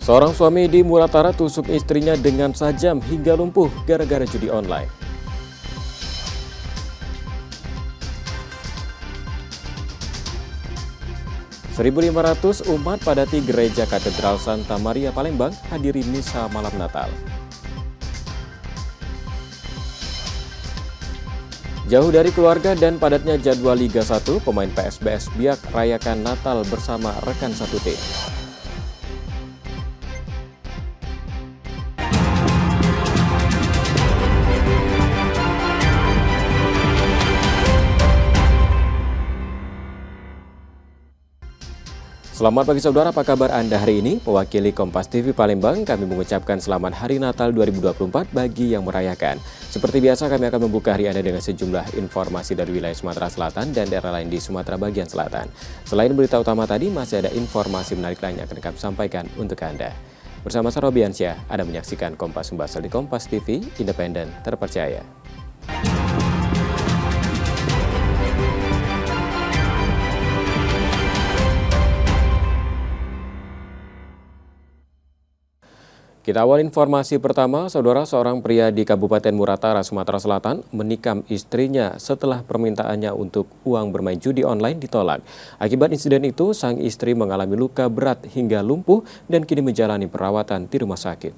Seorang suami di Muratara tusuk istrinya dengan tajam hingga lumpuh gara-gara judi online. (1.500) umat padati Gereja Katedral Santa Maria Palembang hadiri misa malam Natal. Jauh dari keluarga dan padatnya jadwal Liga 1, pemain PSBS Biak rayakan Natal bersama rekan satu tim. Selamat pagi saudara, apa kabar Anda hari ini? Mewakili Kompas TV Palembang, kami mengucapkan selamat Hari Natal 2024 bagi yang merayakan. Seperti biasa, kami akan membuka hari Anda dengan sejumlah informasi dari wilayah Sumatera Selatan dan daerah lain di Sumatera bagian selatan. Selain berita utama tadi, masih ada informasi menarik lain yang akan kami sampaikan untuk Anda. Bersama saya Robiansyah, Anda menyaksikan Kompas Sembasel di Kompas TV, independen, terpercaya. Kita awal informasi pertama, saudara, seorang pria di Kabupaten Muratara, Sumatera Selatan menikam istrinya setelah permintaannya untuk uang bermain judi online ditolak. Akibat insiden itu, sang istri mengalami luka berat hingga lumpuh dan kini menjalani perawatan di rumah sakit.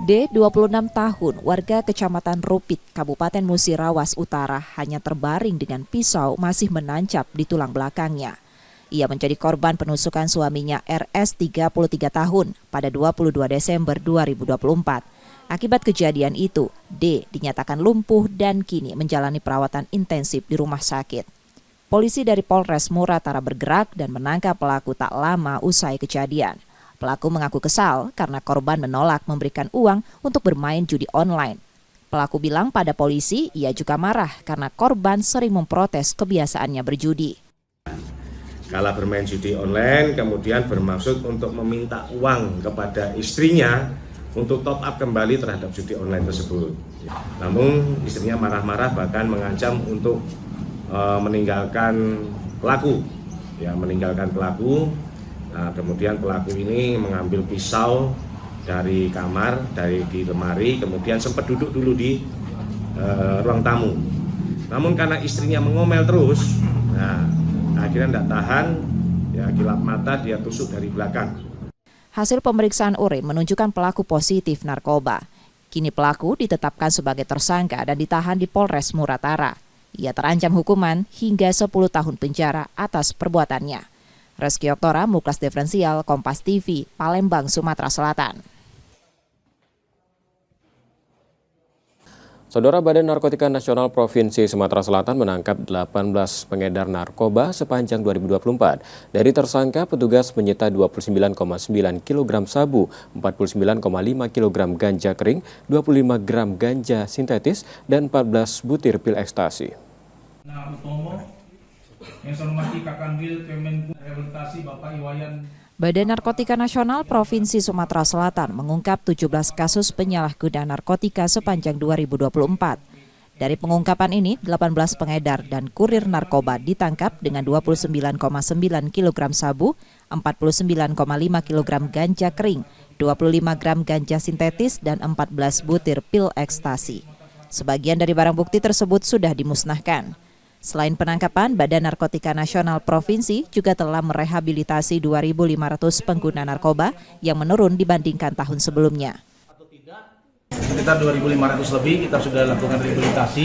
D, 26 tahun, warga Kecamatan Rupit, Kabupaten Musirawas Utara, hanya terbaring dengan pisau masih menancap di tulang belakangnya. Ia menjadi korban penusukan suaminya RS 33 tahun pada 22 Desember 2024. Akibat kejadian itu, D dinyatakan lumpuh dan kini menjalani perawatan intensif di rumah sakit. Polisi dari Polres Muratara bergerak dan menangkap pelaku tak lama usai kejadian. Pelaku mengaku kesal karena korban menolak memberikan uang untuk bermain judi online. Pelaku bilang pada polisi ia juga marah karena korban sering memprotes kebiasaannya berjudi. Kala bermain judi online, kemudian bermaksud untuk meminta uang kepada istrinya untuk top up kembali terhadap judi online tersebut. Namun istrinya marah-marah bahkan mengancam untuk meninggalkan pelaku. Nah, kemudian pelaku ini mengambil pisau dari kamar, di lemari, kemudian sempat duduk dulu di ruang tamu. Namun karena istrinya mengomel terus, akhirnya tidak tahan, kilap mata dia tusuk dari belakang. Hasil pemeriksaan urin menunjukkan pelaku positif narkoba. Kini pelaku ditetapkan sebagai tersangka dan ditahan di Polres Muratara. Ia terancam hukuman hingga 10 tahun penjara atas perbuatannya. Reski Oktora, Muklas Diferensial, Kompas TV, Palembang, Sumatera Selatan. Saudara, Badan Narkotika Nasional Provinsi Sumatera Selatan menangkap 18 pengedar narkoba sepanjang 2024. Dari tersangka, petugas menyita 29,9 kg sabu, 49,5 kg ganja kering, 25 gram ganja sintetis, dan 14 butir pil ekstasi. Yang saya hormati Kakanwil Kemenku Rehabilitasi Bapak Iwayan. Badan Narkotika Nasional Provinsi Sumatera Selatan mengungkap 17 kasus penyalahgunaan narkotika sepanjang 2024. Dari pengungkapan ini, 18 pengedar dan kurir narkoba ditangkap dengan 29,9 kg sabu, 49,5 kg ganja kering, 25 gram ganja sintetis, dan 14 butir pil ekstasi. Sebagian dari barang bukti tersebut sudah dimusnahkan. Selain penangkapan, Badan Narkotika Nasional Provinsi juga telah merehabilitasi 2.500 pengguna narkoba yang menurun dibandingkan tahun sebelumnya. Sekitar 2.500 lebih kita sudah lakukan rehabilitasi.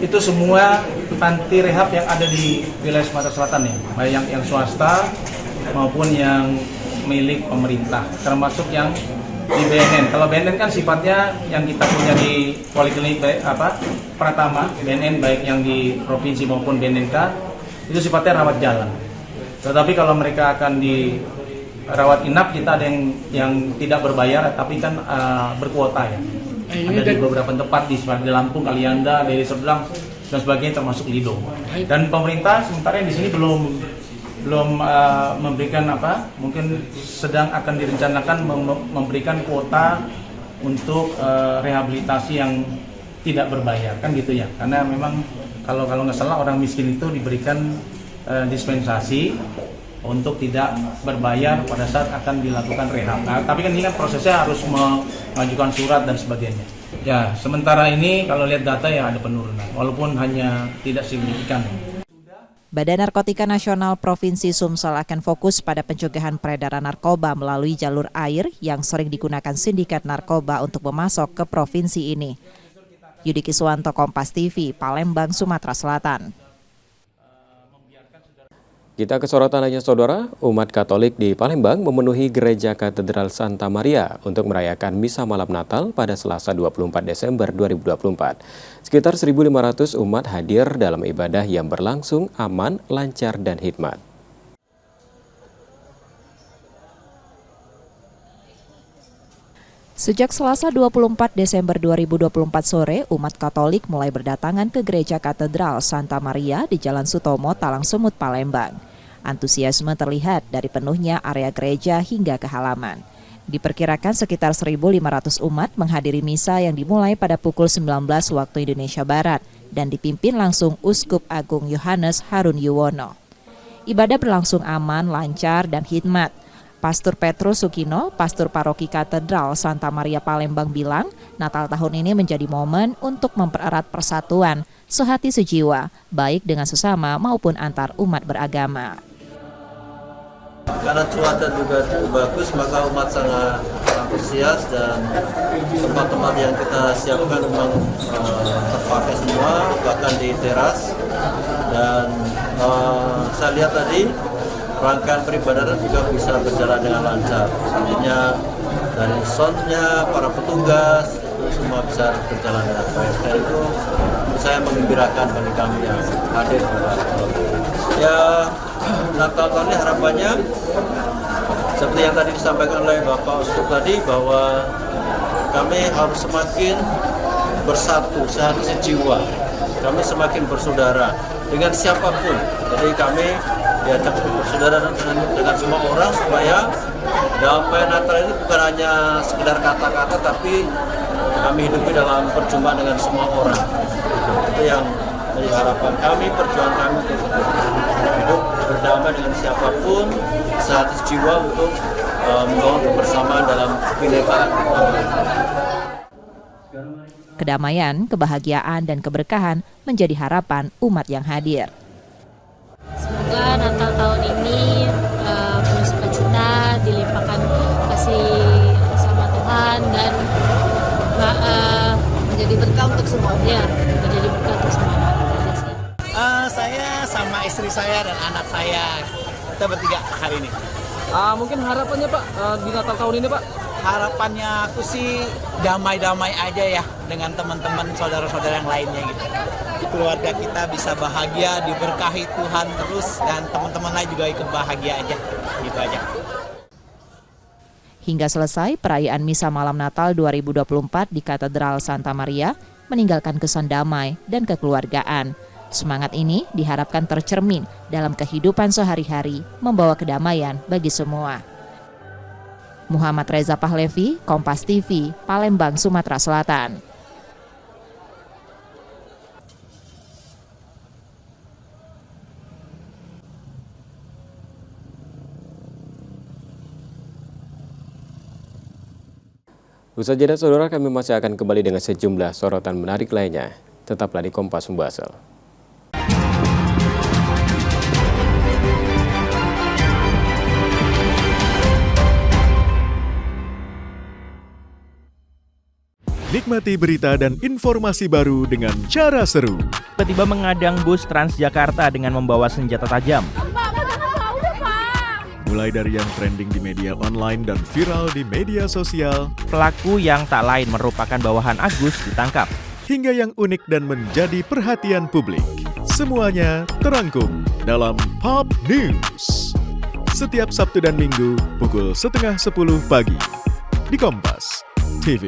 Itu semua panti rehab yang ada di wilayah Sumatera Selatan ya, baik yang swasta maupun yang milik pemerintah, termasuk yang di BNN. Kalau BNN kan sifatnya yang kita punya di Poliklinik Pratama, BNN baik yang di provinsi maupun BNNK, itu sifatnya rawat jalan. Tetapi kalau mereka akan dirawat inap, kita ada yang tidak berbayar, tapi kan berkuota ya. Ada di beberapa tempat di Lampung, Kalianda, Deli Serdang, dan sebagainya termasuk Lido. Dan pemerintah sementara di sini belum memberikan mungkin sedang akan direncanakan memberikan kuota untuk rehabilitasi yang tidak berbayar, kan gitu ya. Karena memang kalau nggak salah orang miskin itu diberikan dispensasi untuk tidak berbayar pada saat akan dilakukan rehab. Nah, tapi kan ini kan prosesnya harus mengajukan surat dan sebagainya. Ya, sementara ini kalau lihat data ya ada penurunan, walaupun hanya tidak signifikan. Badan Narkotika Nasional Provinsi Sumsel akan fokus pada pencegahan peredaran narkoba melalui jalur air yang sering digunakan sindikat narkoba untuk memasok ke provinsi ini. Yudi Kiswanto, Kompas TV, Palembang, Sumatera Selatan. Kita ke sorotan lainnya, saudara. Umat Katolik di Palembang memenuhi Gereja Katedral Santa Maria untuk merayakan Misa Malam Natal pada Selasa 24 Desember 2024. Sekitar 1.500 umat hadir dalam ibadah yang berlangsung aman, lancar, dan hikmat. Sejak Selasa 24 Desember 2024 sore, umat Katolik mulai berdatangan ke Gereja Katedral Santa Maria di Jalan Sutomo, Talang Sumut, Palembang. Antusiasme terlihat dari penuhnya area gereja hingga ke halaman. Diperkirakan sekitar 1.500 umat menghadiri misa yang dimulai pada pukul 19 waktu Indonesia Barat dan dipimpin langsung Uskup Agung Yohanes Harun Yuwono. Ibadah berlangsung aman, lancar, dan hikmat. Pastor Petrus Sukino, Pastor Paroki Katedral Santa Maria Palembang bilang, Natal tahun ini menjadi momen untuk mempererat persatuan, sehati sejiwa, baik dengan sesama maupun antar umat beragama. Karena cuaca juga cukup bagus, maka umat sangat antusias dan tempat-tempat yang kita siapkan memang terpakai semua, bahkan di teras. Dan saya lihat tadi rangkaian peribadatan juga bisa berjalan dengan lancar. Artinya dari soundnya, para petugas itu semua bisa berjalan dengan baik. Dan itu saya menggembirakan bagi kami yang hadir. Ya, Natal tahun ini harapannya seperti yang tadi disampaikan oleh Bapak Uskup tadi, bahwa kami harus semakin bersatu, sehati sejiwa. Kami semakin bersaudara dengan siapapun. Jadi kami diajak bersaudara dengan semua orang supaya damai Natal ini bukan hanya sekedar kata-kata, tapi kami hidupi dalam perjumpaan dengan semua orang. Itu yang menjadi harapan kami, perjuangan kami untuk hidup berdamai dengan siapapun, sehati jiwa untuk membangun kebersamaan dalam kebinekaan. Kedamaian, kebahagiaan, dan keberkahan menjadi harapan umat yang hadir. Semoga Natal tahun ini penuh sukacita, dilimpahkan kasih sama Tuhan, dan menjadi berkah untuk semua. Ya, menjadi berkah untuk semua. Saya sama istri saya dan anak saya, kita bertiga hari ini. Mungkin harapannya Pak di Natal tahun ini Pak? Harapannya aku sih damai-damai aja ya dengan teman-teman saudara-saudara yang lainnya gitu. Keluarga kita bisa bahagia, diberkahi Tuhan terus, dan teman-teman lain juga ikut bahagia aja, gitu aja. Hingga selesai, perayaan Misa Malam Natal 2024 di Katedral Santa Maria meninggalkan kesan damai dan kekeluargaan. Semangat ini diharapkan tercermin dalam kehidupan sehari-hari, membawa kedamaian bagi semua. Muhammad Reza Pahlevi, Kompas TV, Palembang, Sumatera Selatan. Usai jeda, saudara, kami masih akan kembali dengan sejumlah sorotan menarik lainnya. Tetaplah di Kompas Sumbaksel. Nikmati berita dan informasi baru dengan cara seru. Tiba-tiba mengadang bus Transjakarta dengan membawa senjata tajam. Mulai dari yang trending di media online dan viral di media sosial, Pelaku yang tak lain merupakan bawahan Agus ditangkap. hingga yang unik dan menjadi perhatian publik. Semuanya terangkum dalam Pop News. Setiap Sabtu dan Minggu pukul 9:30 pagi di Kompas TV.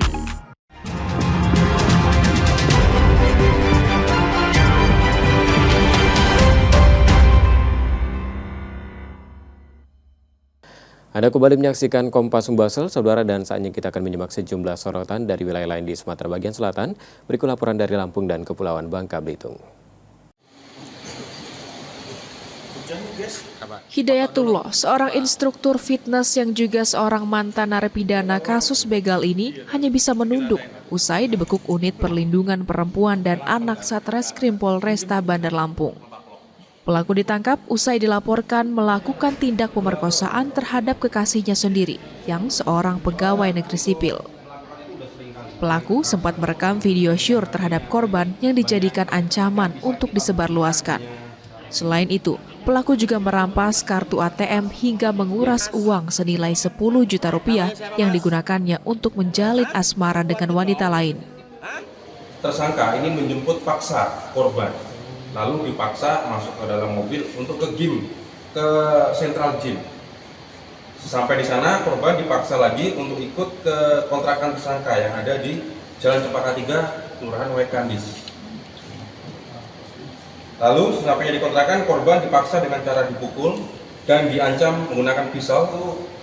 Anda kembali menyaksikan Kompas Sumbaksel, saudara, dan saatnya kita akan menyimak sejumlah sorotan dari wilayah lain di Sumatera bagian selatan. Berikut laporan dari Lampung dan Kepulauan Bangka Belitung. Hujan guys. Hidayatullah, seorang instruktur fitness yang juga seorang mantan narapidana kasus begal ini hanya bisa menunduk usai dibekuk unit perlindungan perempuan dan anak Satreskrim Polresta Bandar Lampung. Pelaku ditangkap usai dilaporkan melakukan tindak pemerkosaan terhadap kekasihnya sendiri yang seorang pegawai negeri sipil. Pelaku sempat merekam video syur terhadap korban yang dijadikan ancaman untuk disebarluaskan. Selain itu, pelaku juga merampas kartu ATM hingga menguras uang senilai 10 juta rupiah yang digunakannya untuk menjalin asmara dengan wanita lain. Tersangka ini menjemput paksa korban, lalu dipaksa masuk ke dalam mobil untuk ke gym, ke sentral gym. Sampai di sana korban dipaksa lagi untuk ikut ke kontrakan tersangka yang ada di Jalan Cempaka 3, Kelurahan Wekandis. Lalu sesampainya di kontrakan, korban dipaksa dengan cara dipukul dan diancam menggunakan pisau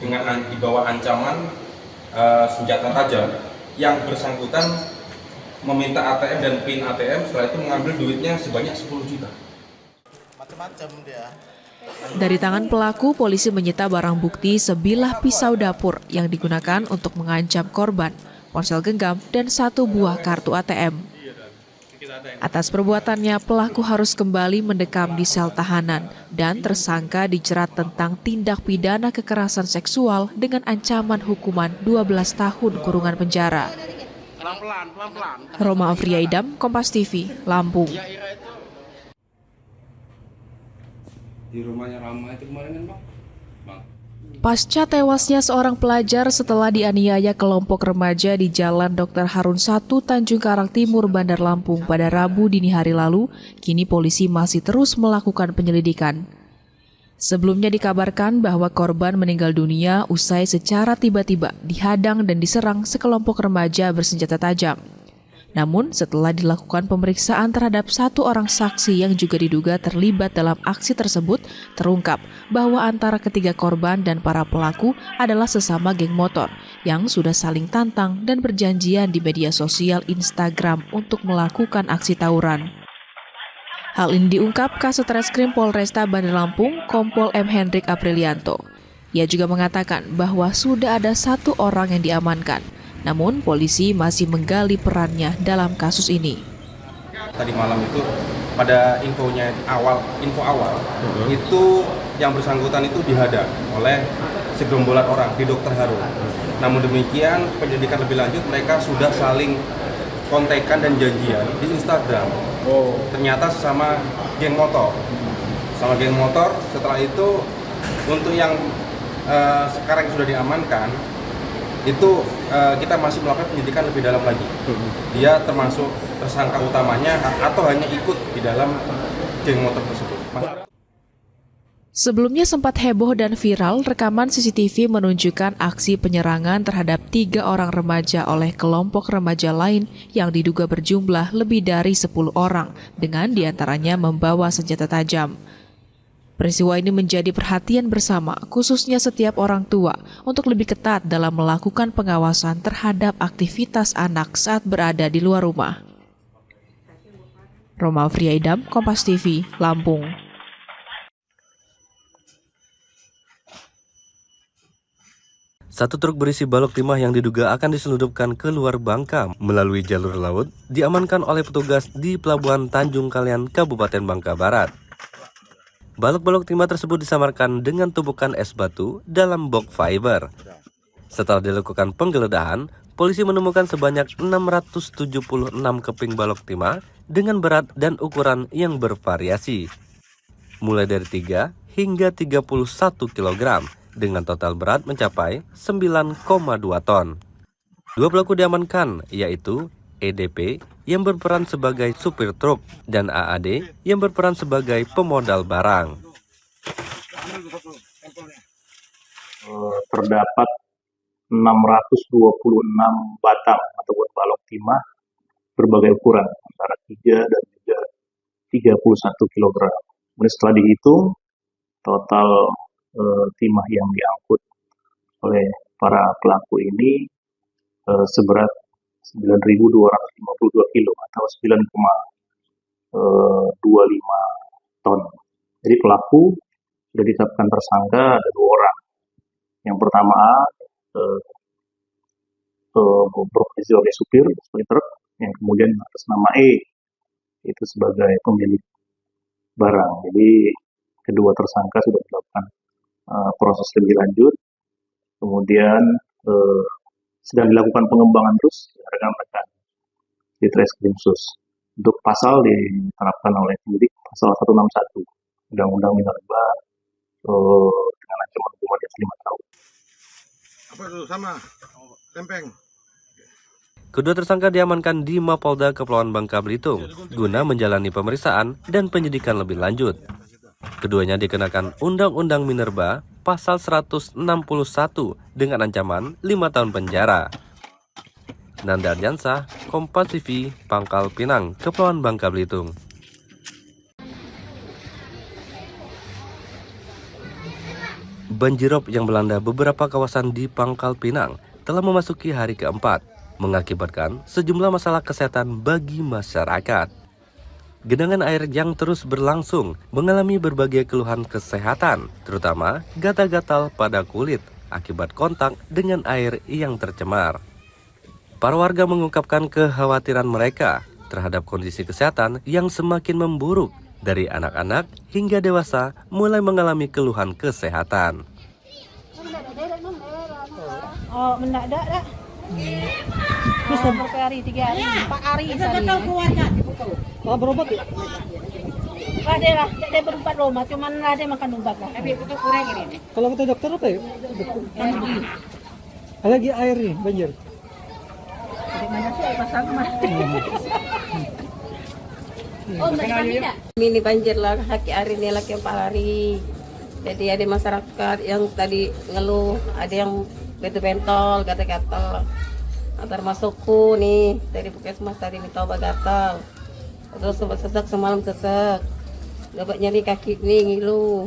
dengan dibawa ancaman senjata tajam. Yang bersangkutan meminta ATM dan PIN ATM, setelah itu mengambil duitnya sebanyak 10 juta. Macam-macam dia. Dari tangan pelaku, polisi menyita barang bukti sebilah pisau dapur yang digunakan untuk mengancam korban, ponsel genggam, dan 1 buah kartu ATM. Atas perbuatannya, pelaku harus kembali mendekam di sel tahanan dan tersangka dijerat tentang tindak pidana kekerasan seksual dengan ancaman hukuman 12 tahun kurungan penjara. Roma Afriyaidam, Kompas TV, Lampung. Di rumahnya Rama itu kemarin kan, Bang? Pasca tewasnya seorang pelajar setelah dianiaya kelompok remaja di Jalan Dr. Harun 1, Tanjung Karang Timur, Bandar Lampung pada Rabu dini hari lalu, kini polisi masih terus melakukan penyelidikan. Sebelumnya dikabarkan bahwa korban meninggal dunia usai secara tiba-tiba dihadang dan diserang sekelompok remaja bersenjata tajam. Namun, setelah dilakukan pemeriksaan terhadap 1 orang saksi yang juga diduga terlibat dalam aksi tersebut, terungkap bahwa antara ketiga korban dan para pelaku adalah sesama geng motor yang sudah saling tantang dan berjanjian di media sosial Instagram untuk melakukan aksi tawuran. Hal ini diungkap Kasetreskrim Polresta Bandar Lampung, Kompol M. Hendrik Aprilianto. Ia juga mengatakan bahwa sudah ada 1 orang yang diamankan. Namun, polisi masih menggali perannya dalam kasus ini. Tadi malam itu pada info awal itu yang bersangkutan itu dihadang oleh segerombolan orang di Dr. Harun. Namun demikian, penyelidikan lebih lanjut mereka sudah saling kontekan dan janjian di Instagram. Ternyata sama geng motor. Setelah itu untuk yang sekarang sudah diamankan, itu kita masih melakukan penyelidikan lebih dalam lagi. Dia termasuk tersangka utamanya atau hanya ikut di dalam geng motor tersebut. Sebelumnya sempat heboh dan viral rekaman CCTV menunjukkan aksi penyerangan terhadap 3 orang remaja oleh kelompok remaja lain yang diduga berjumlah lebih dari 10 orang dengan diantaranya membawa senjata tajam. Peristiwa ini menjadi perhatian bersama, khususnya setiap orang tua, untuk lebih ketat dalam melakukan pengawasan terhadap aktivitas anak saat berada di luar rumah. Roma Afriyaidam, Kompas TV, Lampung. Satu truk berisi balok timah yang diduga akan diselundupkan ke luar Bangka melalui jalur laut diamankan oleh petugas di Pelabuhan Tanjung Kalian, Kabupaten Bangka Barat. Balok-balok timah tersebut disamarkan dengan tumpukan es batu dalam box fiber. Setelah dilakukan penggeledahan, polisi menemukan sebanyak 676 keping balok timah dengan berat dan ukuran yang bervariasi, mulai dari 3 hingga 31 kg, dengan total berat mencapai 9,2 ton. 2 pelaku diamankan, yaitu EDP yang berperan sebagai supir truk dan AAD yang berperan sebagai pemodal barang. Terdapat 626 batang ataupun balok timah berbagai ukuran antara 3 dan juga 31 kg. Kemudian setelah dihitung, total timah yang diangkut oleh para pelaku ini seberat 9.252 kilo atau 9,25 ton. Jadi pelaku sudah ditetapkan tersangka ada 2 orang. Yang pertama A berprofesi sebagai supir truk, yang kemudian atas nama E itu sebagai pemilik barang. Jadi kedua tersangka sudah dilakukan proses lebih lanjut, kemudian sedang dilakukan pengembangan terus rekan-rekan di Treskrim Sus. Untuk pasal diterapkan oleh penyidik pasal 161 Undang-Undang Minerba dengan ancaman hukuman di atas 5 tahun. Apa itu sama? Lempeng. Kedua tersangka diamankan di Mapolda Kepulauan Bangka Belitung guna menjalani pemeriksaan dan penyidikan lebih lanjut. Keduanya dikenakan Undang-Undang Minerba pasal 161 dengan ancaman 5 tahun penjara. Nanda Ardiansah, Kompas TV, Pangkal Pinang, Kepulauan Bangka Belitung. Banjirop yang melanda beberapa kawasan di Pangkal Pinang telah memasuki hari keempat, mengakibatkan sejumlah masalah kesehatan bagi masyarakat. Genangan air yang terus berlangsung mengalami berbagai keluhan kesehatan, terutama gatal-gatal pada kulit akibat kontak dengan air yang tercemar. Para warga mengungkapkan kekhawatiran mereka terhadap kondisi kesehatan yang semakin memburuk, dari anak-anak hingga dewasa mulai mengalami keluhan kesehatan. Oh, mendadak dah. Bisa berapa hari, 3 hari, 4 hari sehari. Oh, berobat ya? Ada lah, dia berobat rumah, cuman ada makan obat lah. Tapi itu kurang ini. Kalau kata dokter apa ya? Lagi air nih, banjir. Dari mana sih air pasang kemana? Oh, ini banjir lah, kaki hari ini lagi 4 hari. Jadi ada masyarakat yang tadi ngeluh, ada yang bentol, gatal-gatal. Termasukku nih, dari puskesmas tadi minta obat gatal. Terus sempat sesak, semalam sesak. Dapat nyeri kaki nih, ngilu.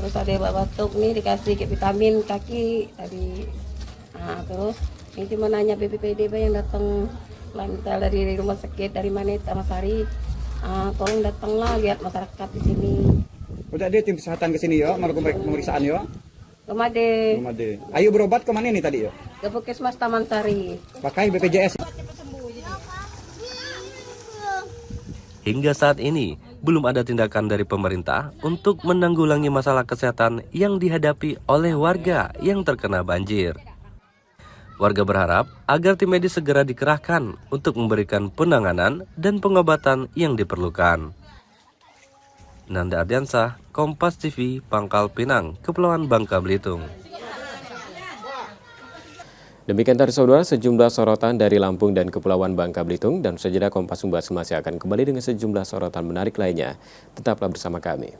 Terus ada batuk nih, dikasih vitamin kaki tadi. Nah, terus ini cuma nanya BPPD yang datang lantai dari rumah sakit, dari mana Tamasari. Tolong datanglah lihat masyarakat di sini. Udah ada tim kesehatan ke sini ya, melakukan pemeriksaan ya. Kemade. Ayo berobat kemana nih tadi ya? Ke Puskesmas Taman Sari. Pakai BPJS. Hingga saat ini, belum ada tindakan dari pemerintah untuk menanggulangi masalah kesehatan yang dihadapi oleh warga yang terkena banjir. Warga berharap agar tim medis segera dikerahkan untuk memberikan penanganan dan pengobatan yang diperlukan. Nanda Ardiansah, Kompas TV, Pangkal Pinang, Kepulauan Bangka Belitung. Demikian tadi saudara sejumlah sorotan dari Lampung dan Kepulauan Bangka Belitung, dan sejenak Kompas Membahas masih akan kembali dengan sejumlah sorotan menarik lainnya. Tetaplah bersama kami.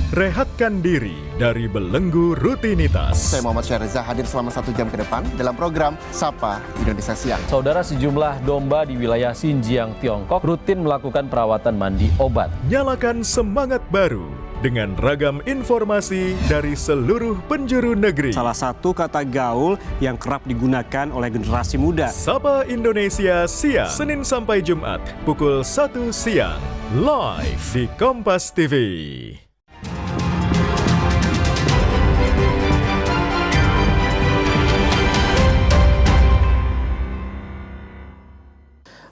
Rehatkan diri dari belenggu rutinitas. Saya Muhammad Syahriza hadir selama 1 jam ke depan dalam program Sapa Indonesia Siang. Saudara, sejumlah domba di wilayah Xinjiang, Tiongkok rutin melakukan perawatan mandi obat. Nyalakan semangat baru dengan ragam informasi dari seluruh penjuru negeri. Salah satu kata gaul yang kerap digunakan oleh generasi muda. Sapa Indonesia Siang, Senin sampai Jumat pukul 1 siang, live di Kompas TV.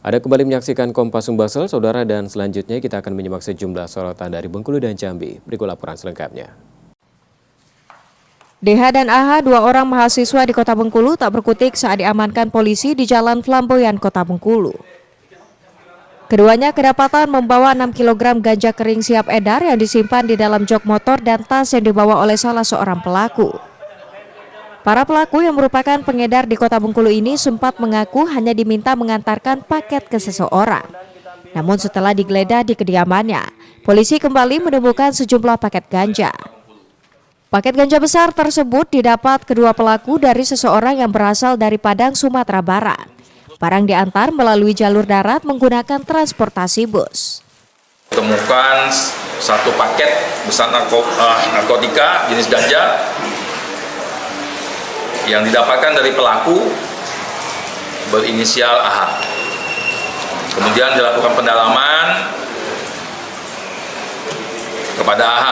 Ada kembali menyaksikan Kompas Sumbasel, saudara, dan selanjutnya kita akan menyimak sejumlah sorotan dari Bengkulu dan Jambi. Berikut laporan selengkapnya. DH dan AH, 2 orang mahasiswa di Kota Bengkulu, tak berkutik saat diamankan polisi di Jalan Flamboyan, Kota Bengkulu. Keduanya kedapatan membawa 6 kg ganja kering siap edar yang disimpan di dalam jok motor dan tas yang dibawa oleh salah seorang pelaku. Para pelaku yang merupakan pengedar di Kota Bengkulu ini sempat mengaku hanya diminta mengantarkan paket ke seseorang. Namun setelah digeledah di kediamannya, polisi kembali menemukan sejumlah paket ganja. Paket ganja besar tersebut didapat kedua pelaku dari seseorang yang berasal dari Padang, Sumatera Barat. Barang diantar melalui jalur darat menggunakan transportasi bus. Temukan 1 paket besar narkotika jenis ganja yang didapatkan dari pelaku berinisial AH. Kemudian dilakukan pendalaman kepada AH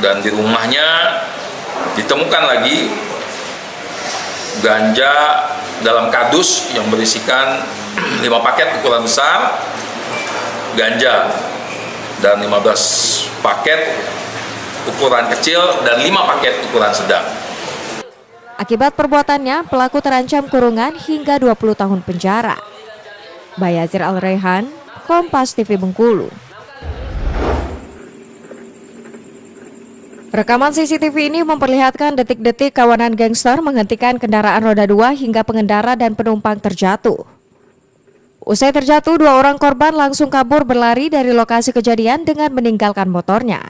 dan di rumahnya ditemukan lagi ganja dalam kardus yang berisikan 5 paket ukuran besar ganja dan 15 paket ukuran kecil dan 5 paket ukuran sedang. Akibat perbuatannya, pelaku terancam kurungan hingga 20 tahun penjara. Bayazir Al-Rehan, Kompas TV Bengkulu. Rekaman CCTV ini memperlihatkan detik-detik kawanan gangster menghentikan kendaraan roda 2 hingga pengendara dan penumpang terjatuh. Usai terjatuh, 2 orang korban langsung kabur berlari dari lokasi kejadian dengan meninggalkan motornya.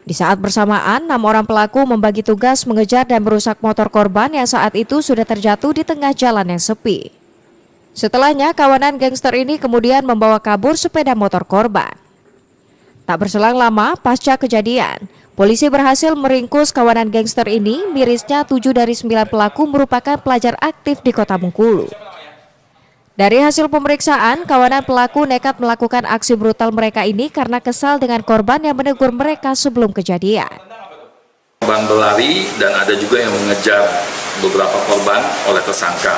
Di saat bersamaan, 6 orang pelaku membagi tugas mengejar dan merusak motor korban yang saat itu sudah terjatuh di tengah jalan yang sepi. Setelahnya, kawanan gangster ini kemudian membawa kabur sepeda motor korban. Tak berselang lama, pasca kejadian, polisi berhasil meringkus kawanan gangster ini. Mirisnya 7 dari 9 pelaku merupakan pelajar aktif di Kota Bengkulu. Dari hasil pemeriksaan, kawanan pelaku nekat melakukan aksi brutal mereka ini karena kesal dengan korban yang menegur mereka sebelum kejadian. Korban berlari dan ada juga yang mengejar beberapa korban oleh tersangka.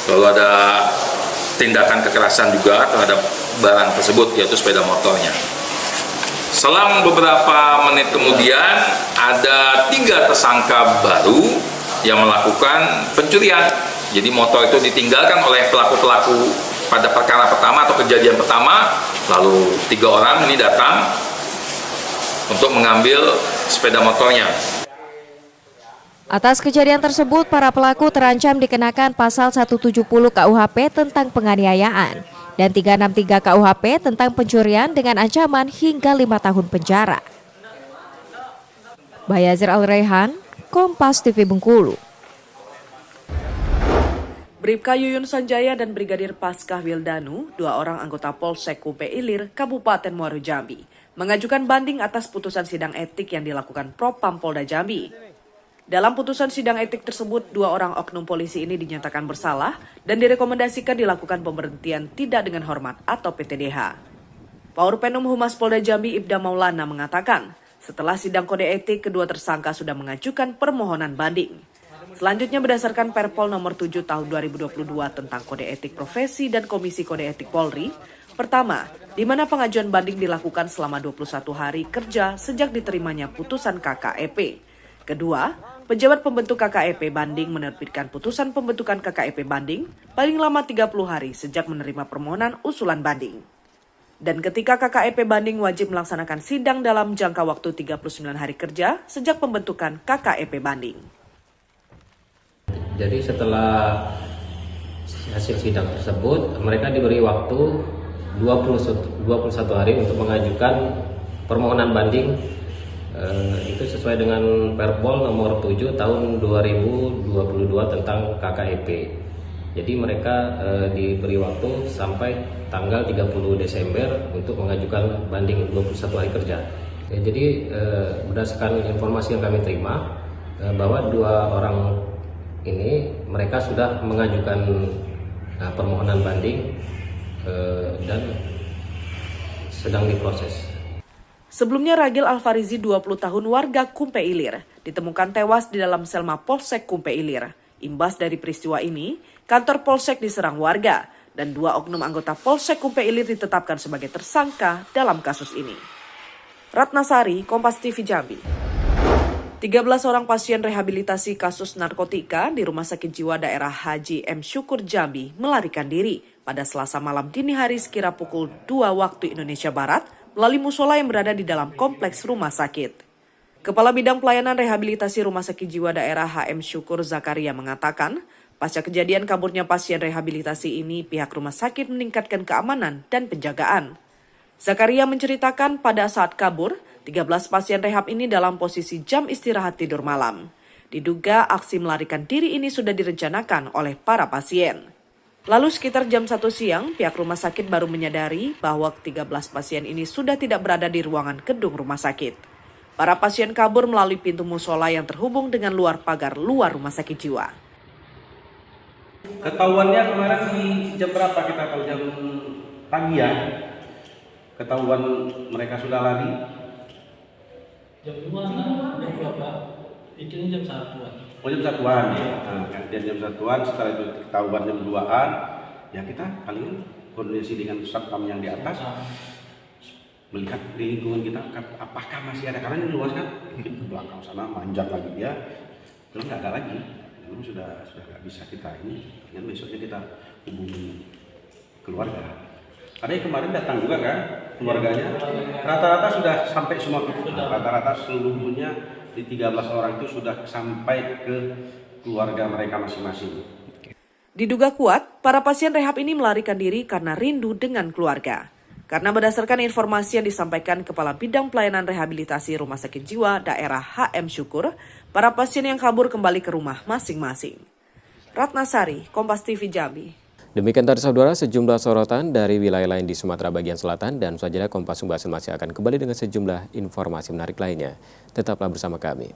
Lalu ada tindakan kekerasan juga terhadap barang tersebut, yaitu sepeda motornya. Selang beberapa menit kemudian, ada 3 tersangka baru yang melakukan pencurian. Jadi motor itu ditinggalkan oleh pelaku-pelaku pada perkara pertama atau kejadian pertama, lalu 3 orang ini datang untuk mengambil sepeda motornya. Atas kejadian tersebut, para pelaku terancam dikenakan pasal 170 KUHP tentang penganiayaan dan 363 KUHP tentang pencurian dengan ancaman hingga 5 tahun penjara. Bayazir Al-Rehan, Kompas TV Bengkulu. Bribka Yuyun Sanjaya dan Brigadir Paskah Wildanu, 2 orang anggota Polsek Kumpe Ilir, Kabupaten Muaro Jambi, mengajukan banding atas putusan sidang etik yang dilakukan Propam Polda Jambi. Dalam putusan sidang etik tersebut, 2 orang oknum polisi ini dinyatakan bersalah dan direkomendasikan dilakukan pemberhentian tidak dengan hormat atau PTDH. Paurpenum Humas Polda Jambi Ibda Maulana mengatakan, setelah sidang kode etik, kedua tersangka sudah mengajukan permohonan banding. Selanjutnya berdasarkan Perpol nomor 7 tahun 2022 tentang Kode Etik Profesi dan Komisi Kode Etik Polri, pertama, di mana pengajuan banding dilakukan selama 21 hari kerja sejak diterimanya putusan KKEP. Kedua, pejabat pembentuk KKEP banding menerbitkan putusan pembentukan KKEP banding paling lama 30 hari sejak menerima permohonan usulan banding. Dan ketika KKEP banding wajib melaksanakan sidang dalam jangka waktu 39 hari kerja sejak pembentukan KKEP banding. Jadi setelah hasil sidang tersebut, mereka diberi waktu 21 hari untuk mengajukan permohonan banding. Itu sesuai dengan Perpol nomor 7 tahun 2022 tentang KKEP. Jadi mereka diberi waktu sampai tanggal 30 Desember untuk mengajukan banding 21 hari kerja. Jadi berdasarkan informasi yang kami terima, bahwa 2 orang ini mereka sudah mengajukan permohonan banding dan sedang diproses. Sebelumnya Ragil Alfarizi 20 tahun warga Kumpe Ilir ditemukan tewas di dalam sel Mapolsek Kumpe Ilir. Imbas dari peristiwa ini, kantor Polsek diserang warga dan 2 oknum anggota Polsek Kumpe Ilir ditetapkan sebagai tersangka dalam kasus ini. Ratnasari, Kompas TV Jambi. 13 orang pasien rehabilitasi kasus narkotika di Rumah Sakit Jiwa Daerah Haji M. Syukur Jambi melarikan diri pada Selasa malam dini hari sekira pukul 2 waktu Indonesia Barat melalui musola yang berada di dalam kompleks rumah sakit. Kepala Bidang Pelayanan Rehabilitasi Rumah Sakit Jiwa Daerah HM Syukur Zakaria mengatakan, pasca kejadian kaburnya pasien rehabilitasi ini, pihak rumah sakit meningkatkan keamanan dan penjagaan. Zakaria menceritakan pada saat kabur, 13 pasien rehab ini dalam posisi jam istirahat tidur malam. Diduga aksi melarikan diri ini sudah direncanakan oleh para pasien. Lalu sekitar jam 1 siang, pihak rumah sakit baru menyadari bahwa 13 pasien ini sudah tidak berada di ruangan gedung rumah sakit. Para pasien kabur melalui pintu musola yang terhubung dengan luar pagar luar rumah sakit jiwa. Ketahuannya kemarin di jam berapa kita tahu? Jam pagi ya. Ketahuan mereka sudah lari. Jam 2, jam berapa? Itu jam 1-an. Oh, jam 1-an ya. Nah, jam 1-an, setelah itu ketahuan jam 2-an, ya kita paling koordinasi dengan satpam yang di atas. Melihat di lingkungan kita apakah masih ada, karena ini luas kan, mungkin ke belakang sana manjat lagi dia, terus nggak ada lagi, memang sudah nggak bisa kita ini, dan besoknya kita hubungi keluarga. Ada yang kemarin datang juga kan keluarganya, rata-rata sudah sampai semua, rata-rata seluruhnya di 13 orang itu sudah sampai ke keluarga mereka masing-masing. Diduga kuat, para pasien rehab ini melarikan diri karena rindu dengan keluarga. Karena berdasarkan informasi yang disampaikan Kepala Bidang Pelayanan Rehabilitasi Rumah Sakit Jiwa Daerah HM Syukur, para pasien yang kabur kembali ke rumah masing-masing. Ratnasari, Kompas TV Jambi. Demikian tadi saudara sejumlah sorotan dari wilayah lain di Sumatera bagian selatan, dan selanjutnya Kompas Sumbasen masih akan kembali dengan sejumlah informasi menarik lainnya. Tetaplah bersama kami.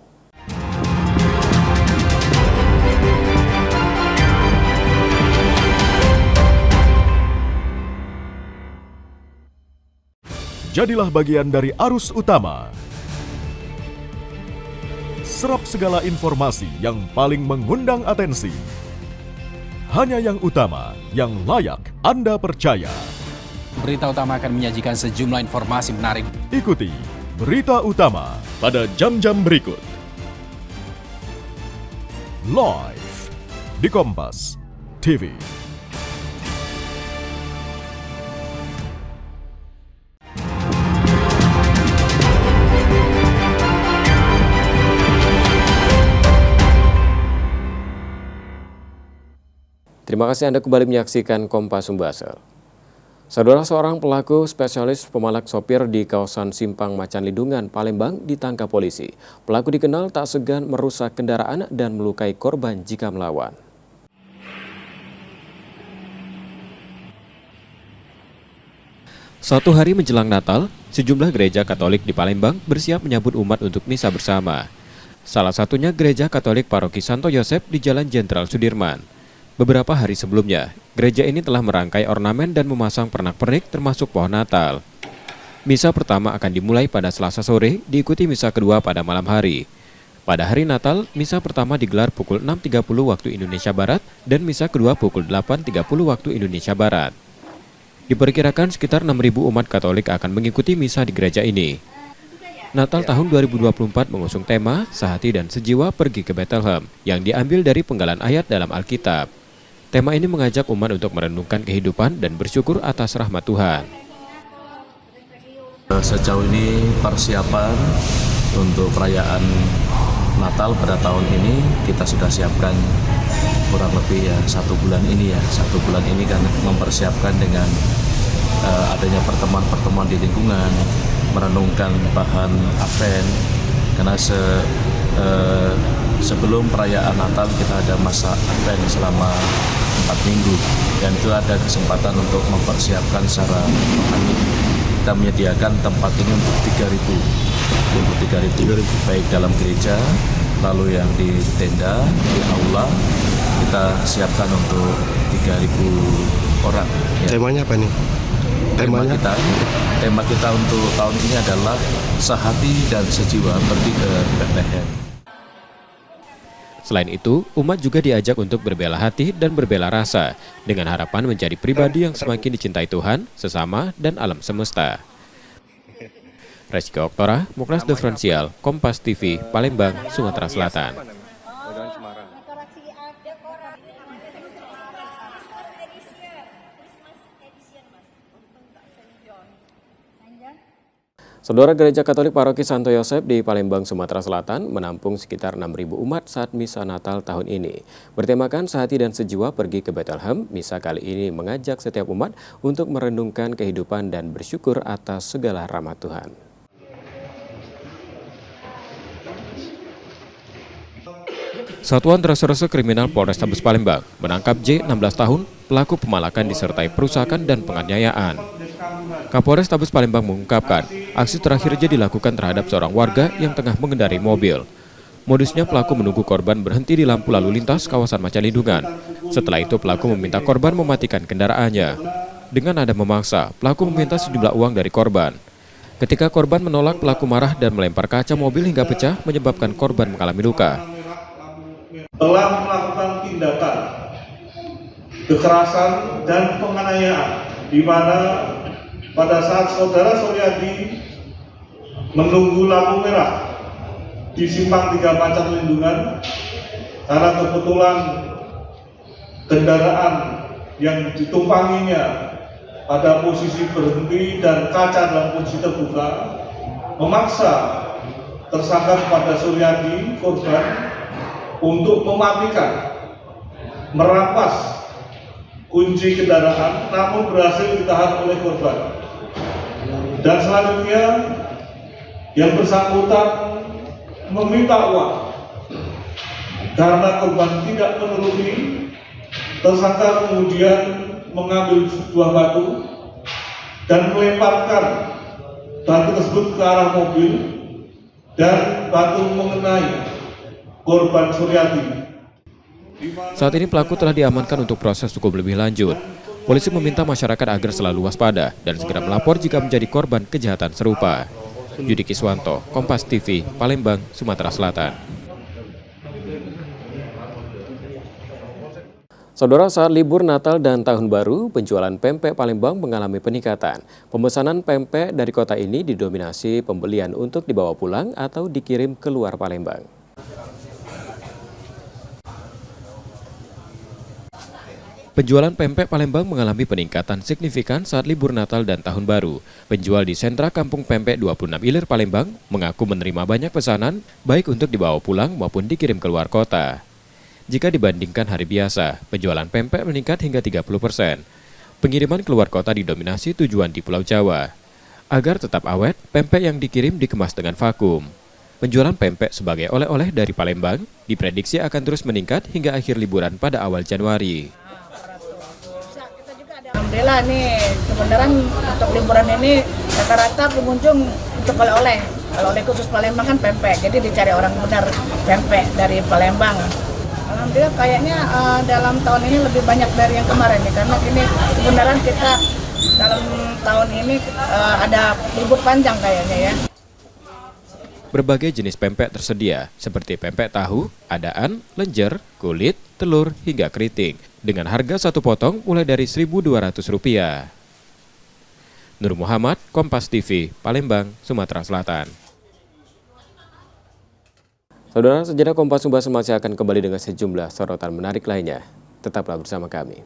Jadilah bagian dari arus utama. Serap segala informasi yang paling mengundang atensi. Hanya yang utama, yang layak Anda percaya. Berita Utama akan menyajikan sejumlah informasi menarik. Ikuti Berita Utama pada jam-jam berikut. Live di Kompas TV. Terima kasih Anda kembali menyaksikan Kompas Sumbasen. Saudara, seorang pelaku spesialis pemalak sopir di kawasan Simpang Macan Lindungan, Palembang ditangkap polisi. Pelaku dikenal tak segan merusak kendaraan dan melukai korban jika melawan. Suatu hari menjelang Natal, sejumlah gereja Katolik di Palembang bersiap menyambut umat untuk misa bersama. Salah satunya Gereja Katolik Paroki Santo Yosep di Jalan Jenderal Sudirman. Beberapa hari sebelumnya, gereja ini telah merangkai ornamen dan memasang pernak-pernik termasuk pohon Natal. Misa pertama akan dimulai pada Selasa sore, diikuti misa kedua pada malam hari. Pada hari Natal, misa pertama digelar pukul 6.30 waktu Indonesia Barat dan misa kedua pukul 8.30 waktu Indonesia Barat. Diperkirakan sekitar 6.000 umat Katolik akan mengikuti misa di gereja ini. Natal tahun 2024 mengusung tema Sehati dan Sejiwa Pergi ke Bethlehem yang diambil dari penggalan ayat dalam Alkitab. Tema ini mengajak umat untuk merenungkan kehidupan dan bersyukur atas rahmat Tuhan. Sejauh ini persiapan untuk perayaan Natal pada tahun ini kita sudah siapkan kurang lebih 1 bulan ini ya. 1 bulan ini kan mempersiapkan dengan adanya pertemuan-pertemuan di lingkungan, merenungkan bahan Advent, karena sebelum perayaan Natal kita ada masa Advent selama 4 minggu, dan itu ada kesempatan untuk mempersiapkan secara rohani. Kita menyediakan tempat ini untuk 3.000, baik dalam gereja, lalu yang di tenda, di aula, kita siapkan untuk 3.000 orang. Ya. Temanya apa nih? Tema kita untuk tahun ini adalah Sehati dan Sejiwa Pergi ke Bethlehem. Selain itu, umat juga diajak untuk berbela hati dan berbela rasa, dengan harapan menjadi pribadi yang semakin dicintai Tuhan, sesama, dan alam semesta. Reski Oktora, Muklas Diferensial, Kompas TV, Palembang, Sumatera Selatan. Saudara, Gereja Katolik Paroki Santo Yosep di Palembang, Sumatera Selatan menampung sekitar 6.000 umat saat misa Natal tahun ini. Bertemakan Sehati dan Sejiwa Pergi ke Bethlehem, misa kali ini mengajak setiap umat untuk merenungkan kehidupan dan bersyukur atas segala rahmat Tuhan. Satuan Reserse Kriminal Polrestabes Palembang menangkap J, 16 tahun, pelaku pemalakan disertai perusakan dan penganiayaan. Kapolres Tabes Palembang mengungkapkan Aksi terakhir dilakukan terhadap seorang warga yang tengah mengendarai mobil. Modusnya pelaku menunggu korban berhenti di lampu lalu lintas kawasan Macalindungan. Setelah itu pelaku meminta korban mematikan kendaraannya. Dengan nada memaksa, pelaku meminta sejumlah uang dari korban. Ketika korban menolak, pelaku marah dan melempar kaca mobil hingga pecah menyebabkan korban mengalami luka. Telah melakukan tindakan kekerasan dan penganiayaan di mana pada saat saudara Suryadi menunggu lampu merah di simpang 3 Macalindungan, karena kebetulan kendaraan yang ditumpanginya pada posisi berhenti dan kaca dalam posisi terbuka, memaksa tersangka kepada Suryadi, korban, untuk mematikan, merampas kunci kendaraan, namun berhasil ditahan oleh korban. Dan selanjutnya yang bersangkutan meminta uang. Karena korban tidak menuruti, tersangka kemudian mengambil sebuah batu dan melemparkan batu tersebut ke arah mobil dan batu mengenai korban Suryadi. Saat ini pelaku telah diamankan untuk proses hukum lebih lanjut. Polisi meminta masyarakat agar selalu waspada dan segera melapor jika menjadi korban kejahatan serupa. Yudi Kiswanto, Kompas TV, Palembang, Sumatera Selatan. Saudara, saat libur Natal dan Tahun Baru, penjualan pempek Palembang mengalami peningkatan. Pemesanan pempek dari kota ini didominasi pembelian untuk dibawa pulang atau dikirim keluar Palembang. Penjualan pempek Palembang mengalami peningkatan signifikan saat libur Natal dan Tahun Baru. Penjual di sentra Kampung Pempek 26 Ilir Palembang mengaku menerima banyak pesanan, baik untuk dibawa pulang maupun dikirim keluar kota. Jika dibandingkan hari biasa, penjualan pempek meningkat hingga 30%. Pengiriman keluar kota didominasi tujuan di Pulau Jawa. Agar tetap awet, pempek yang dikirim dikemas dengan vakum. Penjualan pempek sebagai oleh-oleh dari Palembang diprediksi akan terus meningkat hingga akhir liburan pada awal Januari. Alhamdulillah nih, kebenaran untuk liburan ini rata-rata pengunjung untuk oleh-oleh. Oleh-oleh khusus Palembang kan pempek, jadi dicari orang benar pempek dari Palembang. Alhamdulillah kayaknya dalam tahun ini lebih banyak dari yang kemarin nih, karena ini kebenaran kita dalam tahun ini ada libur panjang kayaknya ya. Berbagai jenis pempek tersedia, seperti pempek tahu, adaan, lenjer, kulit, telur, hingga keriting, dengan harga satu potong mulai dari Rp1.200. Nur Muhammad, Kompas TV, Palembang, Sumatera Selatan. Saudara, sejenak Kompas Sumbas masih akan kembali dengan sejumlah sorotan menarik lainnya. Tetaplah bersama kami.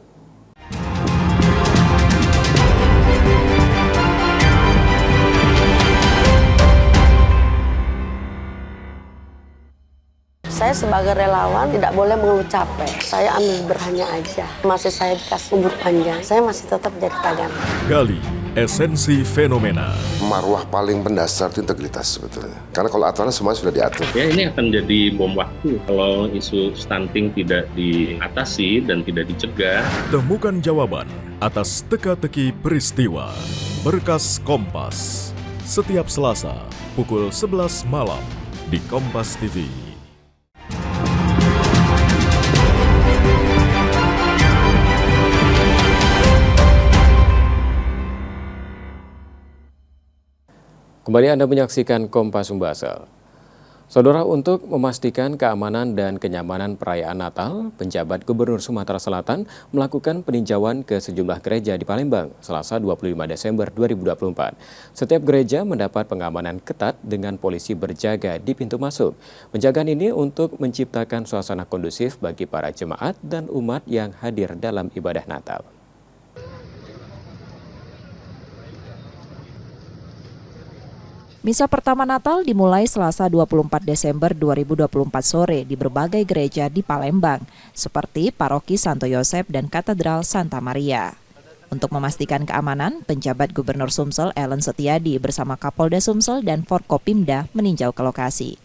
Saya sebagai relawan tidak boleh mengeluh capek. Saya ambil berhanya aja. Masih saya dikasih umur panjang, saya masih tetap jadi tagana. Gali esensi fenomena. Marwah paling mendasar itu integritas sebetulnya. Karena kalau aturannya semua sudah diatur. Ya, ini akan jadi bom waktu kalau isu stunting tidak diatasi dan tidak dicegah. Temukan jawaban atas teka-teki peristiwa. Berkas Kompas. Setiap Selasa pukul 11 malam di Kompas TV. Kembali Anda menyaksikan Kompas Sumbasel. Saudara, untuk memastikan keamanan dan kenyamanan perayaan Natal, penjabat Gubernur Sumatera Selatan melakukan peninjauan ke sejumlah gereja di Palembang, Selasa 25 Desember 2024. Setiap gereja mendapat pengamanan ketat dengan polisi berjaga di pintu masuk. Penjagaan ini untuk menciptakan suasana kondusif bagi para jemaat dan umat yang hadir dalam ibadah Natal. Misa pertama Natal dimulai Selasa 24 Desember 2024 sore di berbagai gereja di Palembang, seperti Paroki Santo Yosep dan Katedral Santa Maria. Untuk memastikan keamanan, penjabat Gubernur Sumsel Ellen Setiadi bersama Kapolda Sumsel dan Forkopimda meninjau ke lokasi.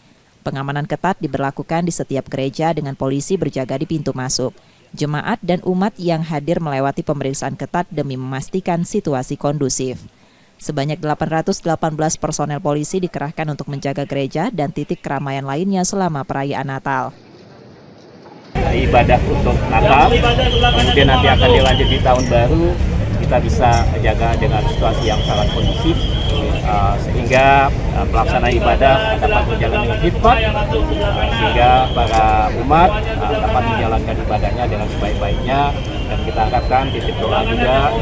Pengamanan ketat diberlakukan di setiap gereja dengan polisi berjaga di pintu masuk. Jemaat dan umat yang hadir melewati pemeriksaan ketat demi memastikan situasi kondusif. Sebanyak 818 personel polisi dikerahkan untuk menjaga gereja dan titik keramaian lainnya selama perayaan Natal. Ibadah untuk Natal, kemudian nanti akan dilanjut di tahun baru, kita bisa jaga dengan situasi yang sangat kondusif, sehingga pelaksanaan ibadah dapat berjalan dengan hikmat, sehingga para umat dapat menjalankan ibadahnya dengan sebaik-baiknya. Dan kita harapkan titip doa juga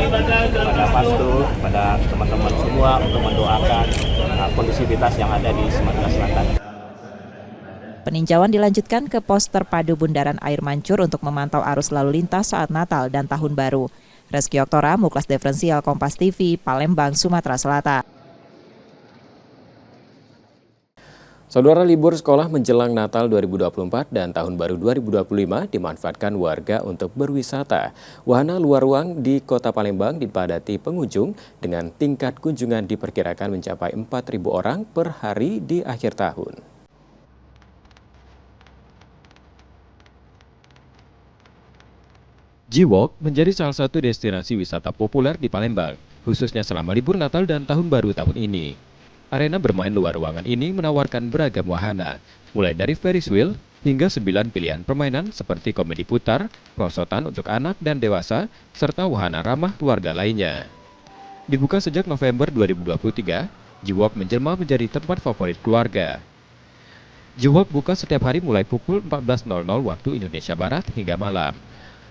kepada pastor, kepada teman-teman semua untuk mendoakan kondusivitas yang ada di Sumatera Selatan. Peninjauan dilanjutkan ke pos terpadu Bundaran Air Mancur untuk memantau arus lalu lintas saat Natal dan Tahun Baru. Reski Oktora, Muklas Diferensial, Kompas TV, Palembang, Sumatera Selatan. Saudara, libur sekolah menjelang Natal 2024 dan Tahun Baru 2025 dimanfaatkan warga untuk berwisata. Wahana luar ruang di Kota Palembang dipadati pengunjung dengan tingkat kunjungan diperkirakan mencapai 4.000 orang per hari di akhir tahun. G-Walk menjadi salah satu destinasi wisata populer di Palembang, khususnya selama libur Natal dan Tahun Baru tahun ini. Arena bermain luar ruangan ini menawarkan beragam wahana, mulai dari Ferris wheel hingga 9 pilihan permainan seperti komedi putar, perosotan untuk anak dan dewasa, serta wahana ramah keluarga lainnya. Dibuka sejak November 2023, G-Walk menjelma menjadi tempat favorit keluarga. G-Walk buka setiap hari mulai pukul 14.00 waktu Indonesia Barat hingga malam.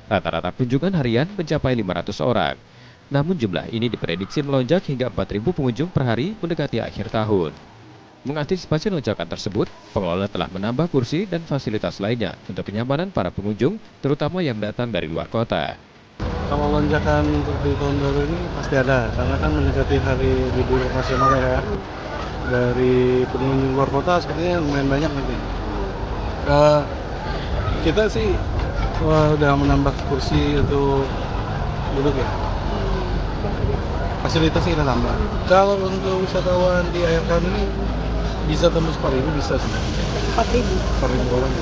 Rata-rata kunjungan harian mencapai 500 orang. Namun jumlah ini diprediksi melonjak hingga 4.000 pengunjung per hari mendekati akhir tahun. Mengantisipasi lonjakan tersebut, pengelola telah menambah kursi dan fasilitas lainnya untuk kenyamanan para pengunjung, terutama yang datang dari luar kota. Kalau lonjakan untuk di tahun baru ini pasti ada, karena kan mendekati hari libur nasional ya. Dari pengunjung luar kota sepertinya lumayan banyak nanti. Kita sih udah menambah kursi untuk duduk ya. Fasilitasnya kita tambah. Kalau untuk wisatawan di akhir tahun ini bisa tembus 4.000, bisa sih. 4.000 orang.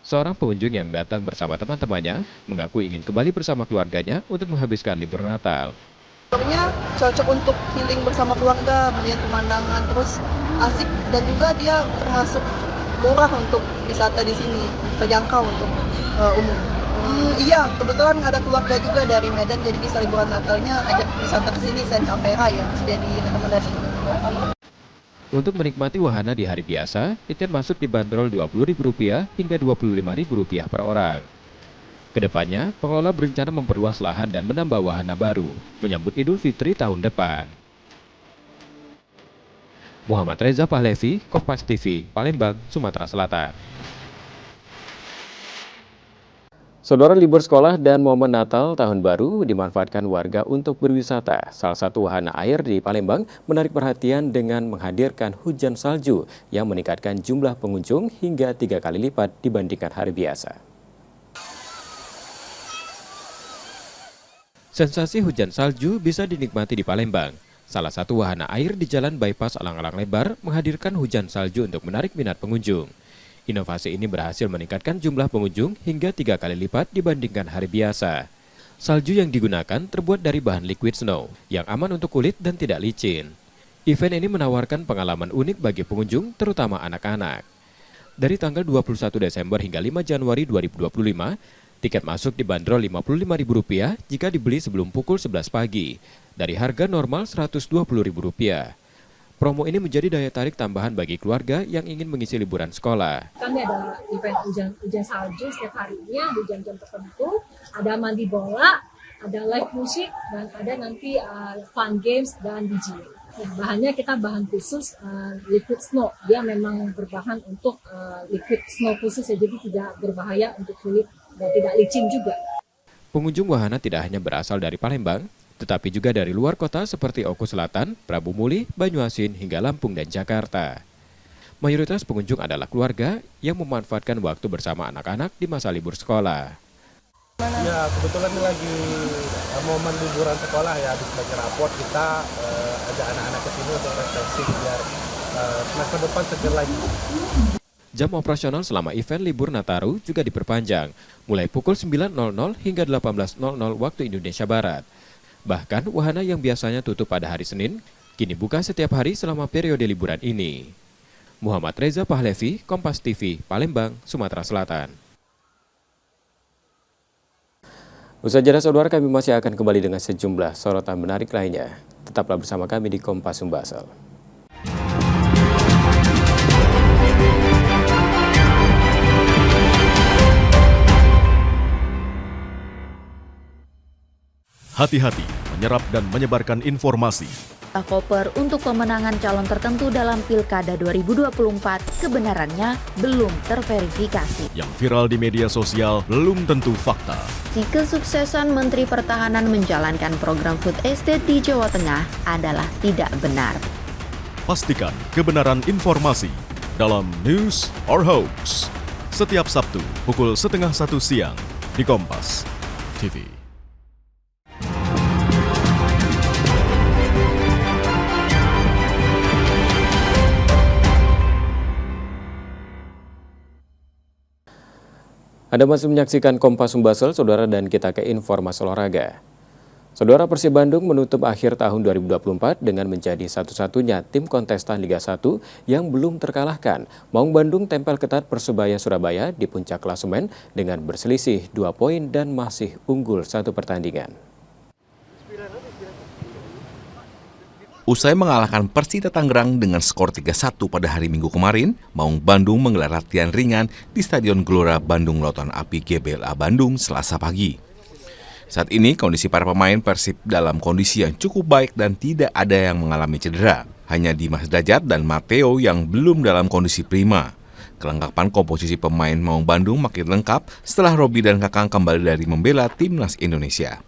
Seorang pengunjung yang datang bersama teman-temannya mengaku ingin kembali bersama keluarganya untuk menghabiskan libur Natal. Sebenarnya cocok untuk healing bersama keluarga, melihat pemandangan, terus asik, dan juga dia termasuk murah untuk wisata di sini, terjangkau untuk umum. Iya, kebetulan ada keluarga juga dari Medan, jadi bisa liburan Natalnya ajak wisata ke sini, Sen Ampera yang sudah direkomendasi. Untuk menikmati wahana di hari biasa, tiket masuk dibanderol Rp20.000 hingga Rp25.000 per orang. Kedepannya, pengelola berencana memperluas lahan dan menambah wahana baru, menyambut Idul Fitri tahun depan. Muhammad Reza Pahlevi, Kompas TV, Palembang, Sumatera Selatan. Saudara, libur sekolah dan momen Natal Tahun Baru dimanfaatkan warga untuk berwisata. Salah satu wahana air di Palembang menarik perhatian dengan menghadirkan hujan salju yang meningkatkan jumlah pengunjung hingga 3 kali lipat dibandingkan hari biasa. Sensasi hujan salju bisa dinikmati di Palembang. Salah satu wahana air di Jalan Bypass Alang-Alang Lebar menghadirkan hujan salju untuk menarik minat pengunjung. Inovasi ini berhasil meningkatkan jumlah pengunjung hingga 3 kali lipat dibandingkan hari biasa. Salju yang digunakan terbuat dari bahan liquid snow yang aman untuk kulit dan tidak licin. Event ini menawarkan pengalaman unik bagi pengunjung, terutama anak-anak. Dari tanggal 21 Desember hingga 5 Januari 2025, tiket masuk dibanderol Rp55.000 jika dibeli sebelum pukul 11 pagi, dari harga normal Rp120.000. Promo ini menjadi daya tarik tambahan bagi keluarga yang ingin mengisi liburan sekolah. Kami ada event hujan salju setiap harinya di jam-jam tertentu, ada mandi bola, ada live musik, dan ada nanti fun games dan DJ. Bahannya kita bahan khusus liquid snow, dia memang berbahan untuk liquid snow khusus ya, jadi tidak berbahaya untuk kulit dan tidak licin juga. Pengunjung wahana tidak hanya berasal dari Palembang, tetapi juga dari luar kota seperti Oku Selatan, Prabu Muli, Banyuasin, hingga Lampung dan Jakarta. Mayoritas pengunjung adalah keluarga yang memanfaatkan waktu bersama anak-anak di masa libur sekolah. Ya, kebetulan ini lagi momen liburan sekolah ya, habis bagi raport kita ajak anak-anak ke sini untuk refreshing biar semester depan seger lagi. Jam operasional selama event libur Nataru juga diperpanjang, mulai pukul 9.00 hingga 18.00 waktu Indonesia Barat. Bahkan wahana yang biasanya tutup pada hari Senin, kini buka setiap hari selama periode liburan ini. Muhammad Reza Pahlevi, Kompas TV, Palembang, Sumatera Selatan. Usai jeda saudara, kami masih akan kembali dengan sejumlah sorotan menarik lainnya. Tetaplah bersama kami di Kompas Sumbaksel. Hati-hati menyerap dan menyebarkan informasi. Koper untuk pemenangan calon tertentu dalam Pilkada 2024 kebenarannya belum terverifikasi. Yang viral di media sosial belum tentu fakta. Si kesuksesan Menteri Pertahanan menjalankan program food estate di Jawa Tengah adalah tidak benar. Pastikan kebenaran informasi dalam News or Hoax. Setiap Sabtu pukul 12:30 siang di Kompas TV. Anda masih menyaksikan Kompas Sumbaksel, saudara, dan kita ke informasi olahraga. Saudara, Persib Bandung menutup akhir tahun 2024 dengan menjadi satu-satunya tim kontestan Liga 1 yang belum terkalahkan. Maung Bandung tempel ketat Persebaya Surabaya di puncak klasemen dengan berselisih 2 poin dan masih unggul 1 pertandingan. Usai mengalahkan Persita Tangerang dengan skor 3-1 pada hari Minggu kemarin, Maung Bandung menggelar latihan ringan di Stadion Gelora Bandung Lautan Api GBLA Bandung Selasa pagi. Saat ini kondisi para pemain Persib dalam kondisi yang cukup baik dan tidak ada yang mengalami cedera. Hanya Dimas Derajat dan Matteo yang belum dalam kondisi prima. Kelengkapan komposisi pemain Maung Bandung makin lengkap setelah Robi dan Kakang kembali dari membela Timnas Indonesia.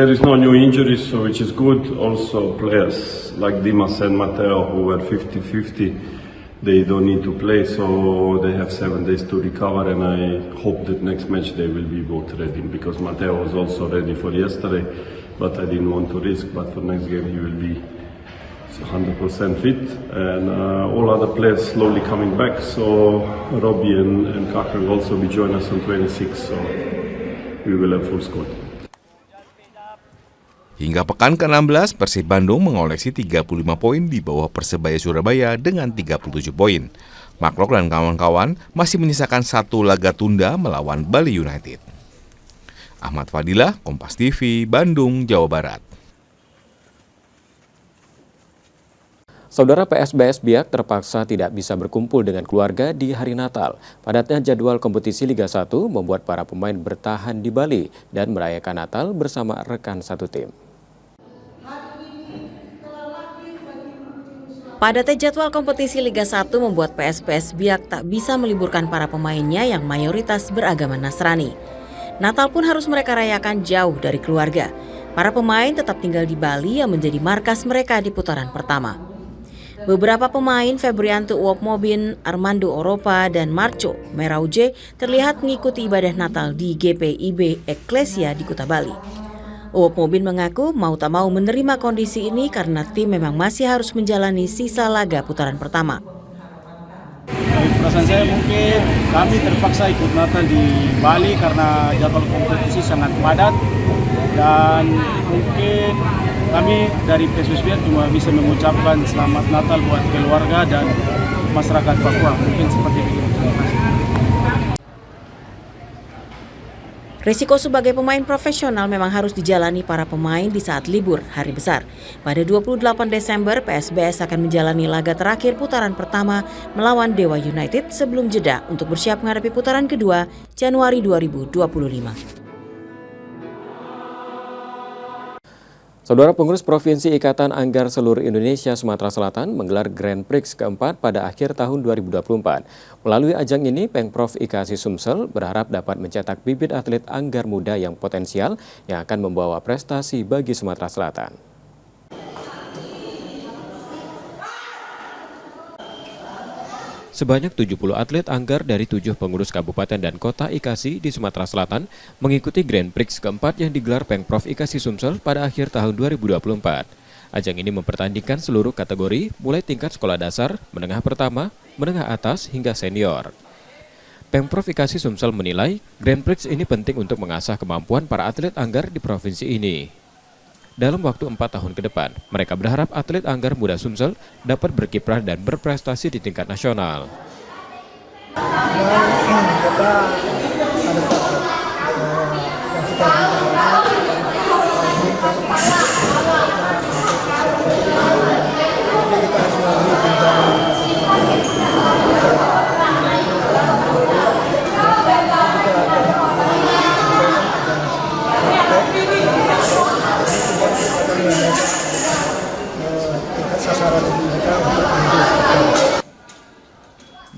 There is no new injuries, so which is good. Also players like Dimas and Matteo who were 50-50, they don't need to play, so they have 7 days to recover, and I hope that next match they will be both ready, because Matteo was also ready for yesterday, but I didn't want to risk, but for next game he will be 100% fit, and all other players slowly coming back, so Robbie and Kakang also be join us on 26, so we will have full squad. Hingga pekan ke-16, Persib Bandung mengoleksi 35 poin di bawah Persebaya Surabaya dengan 37 poin. Maklok dan kawan-kawan masih menyisakan 1 laga tunda melawan Bali United. Ahmad Fadilah, Kompas TV, Bandung, Jawa Barat. Saudara, PSBS Biak terpaksa tidak bisa berkumpul dengan keluarga di hari Natal. Padatnya jadwal kompetisi Liga 1 membuat para pemain bertahan di Bali dan merayakan Natal bersama rekan satu tim. Padatnya jadwal kompetisi Liga 1 membuat PSBS Biak tak bisa meliburkan para pemainnya yang mayoritas beragama Nasrani. Natal pun harus mereka rayakan jauh dari keluarga. Para pemain tetap tinggal di Bali yang menjadi markas mereka di putaran pertama. Beberapa pemain Febrianto Uop Mobin, Armando Oropa, dan Marco Merauje terlihat mengikuti ibadah Natal di GPIB Eklesia di Kuta Bali. Uop Mobin mengaku mau tak mau menerima kondisi ini karena tim memang masih harus menjalani sisa laga putaran pertama. Perasaan saya mungkin kami terpaksa ikut Natal di Bali karena jadwal kompetisi sangat padat, dan mungkin kami dari PSBS Biak cuma bisa mengucapkan selamat Natal buat keluarga dan masyarakat Papua. Mungkin seperti itu. Terima kasih. Risiko sebagai pemain profesional memang harus dijalani para pemain di saat libur hari besar. Pada 28 Desember, PSBS akan menjalani laga terakhir putaran pertama melawan Dewa United sebelum jeda untuk bersiap menghadapi putaran kedua Januari 2025. Saudara, pengurus Provinsi Ikatan Anggar Seluruh Indonesia Sumatera Selatan menggelar Grand Prix keempat pada akhir tahun 2024. Melalui ajang ini, Pengprov IKASI Sumsel berharap dapat mencetak bibit atlet anggar muda yang potensial yang akan membawa prestasi bagi Sumatera Selatan. Sebanyak 70 atlet anggar dari 7 pengurus kabupaten dan kota IKASI di Sumatera Selatan mengikuti Grand Prix keempat yang digelar Pengprov IKASI Sumsel pada akhir tahun 2024. Ajang ini mempertandingkan seluruh kategori mulai tingkat sekolah dasar, menengah pertama, menengah atas hingga senior. Pengprov IKASI Sumsel menilai Grand Prix ini penting untuk mengasah kemampuan para atlet anggar di provinsi ini. dalam waktu 4 tahun ke depan. Mereka berharap atlet Anggar Muda Sumsel dapat berkiprah dan berprestasi di tingkat nasional.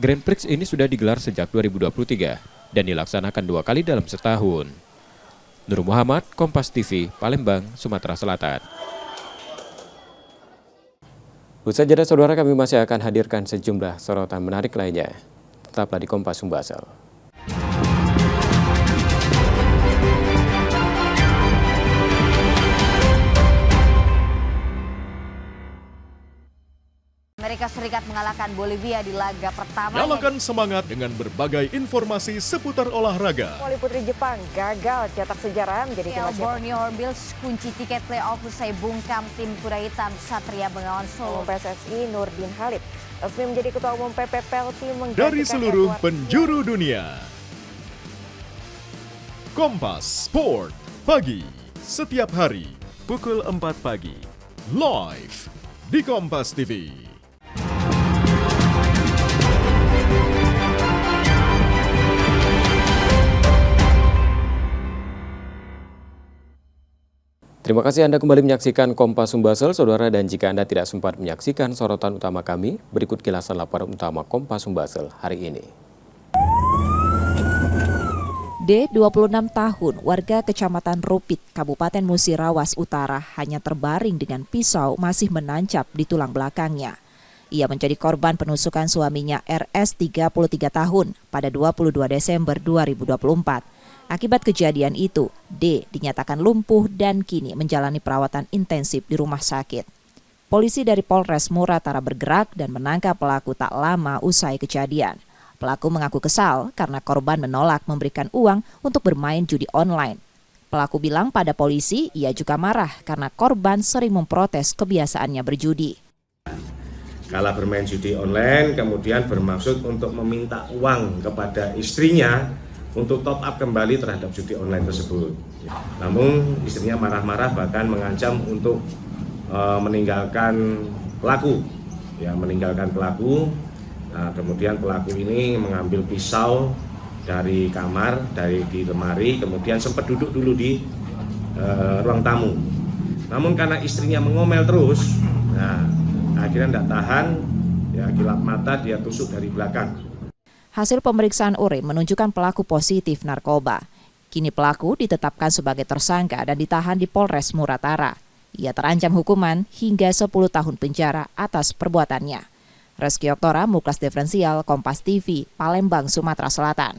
Grand Prix ini sudah digelar sejak 2023 dan dilaksanakan 2 kali dalam setahun. Nur Muhammad, Kompas TV, Palembang, Sumatera Selatan. Usai jeda saudara, kami masih akan hadirkan sejumlah sorotan menarik lainnya. Tetaplah di Kompas Sumbaksel. Amerika Serikat mengalahkan Bolivia di laga pertama. Nyalakan semangat dengan berbagai informasi seputar olahraga. Voli putri Jepang gagal cetak sejarah menjadi tim Borneo Hornbills kunci tiket playoff usai bungkam tim kuda hitam Satria Bengawan Solo. PSSI Nurdin Halid resmi menjadi ketua umum PP Pelti dari seluruh penjuru dunia. Kompas Sport pagi setiap hari pukul 4 pagi live di Kompas TV. Terima kasih Anda kembali menyaksikan Kompas Sumbaksel, saudara, dan jika Anda tidak sempat menyaksikan sorotan utama kami, berikut kilasan laporan utama Kompas Sumbaksel hari ini. D, 26 tahun, warga Kecamatan Rupit, Kabupaten Musirawas Utara, hanya terbaring dengan pisau masih menancap di tulang belakangnya. Ia menjadi korban penusukan suaminya RS 33 tahun pada 22 Desember 2024. Akibat kejadian itu, D dinyatakan lumpuh dan kini menjalani perawatan intensif di rumah sakit. Polisi dari Polres Muratara bergerak dan menangkap pelaku tak lama usai kejadian. Pelaku mengaku kesal karena korban menolak memberikan uang untuk bermain judi online. Pelaku bilang pada polisi ia juga marah karena korban sering memprotes kebiasaannya berjudi. Kala bermain judi online, kemudian bermaksud untuk meminta uang kepada istrinya untuk top up kembali terhadap judi online tersebut. Namun istrinya marah-marah bahkan mengancam untuk meninggalkan pelaku. Nah, kemudian pelaku ini mengambil pisau dari kamar, di lemari, kemudian sempat duduk dulu di ruang tamu. Namun karena istrinya mengomel terus, nah akhirnya tidak tahan, ya kilap mata dia tusuk dari belakang. Hasil pemeriksaan urin menunjukkan pelaku positif narkoba. Kini pelaku ditetapkan sebagai tersangka dan ditahan di Polres Muratara. Ia terancam hukuman hingga 10 tahun penjara atas perbuatannya. Reski Oktora, Muklas Diferensial, Kompas TV, Palembang, Sumatera Selatan.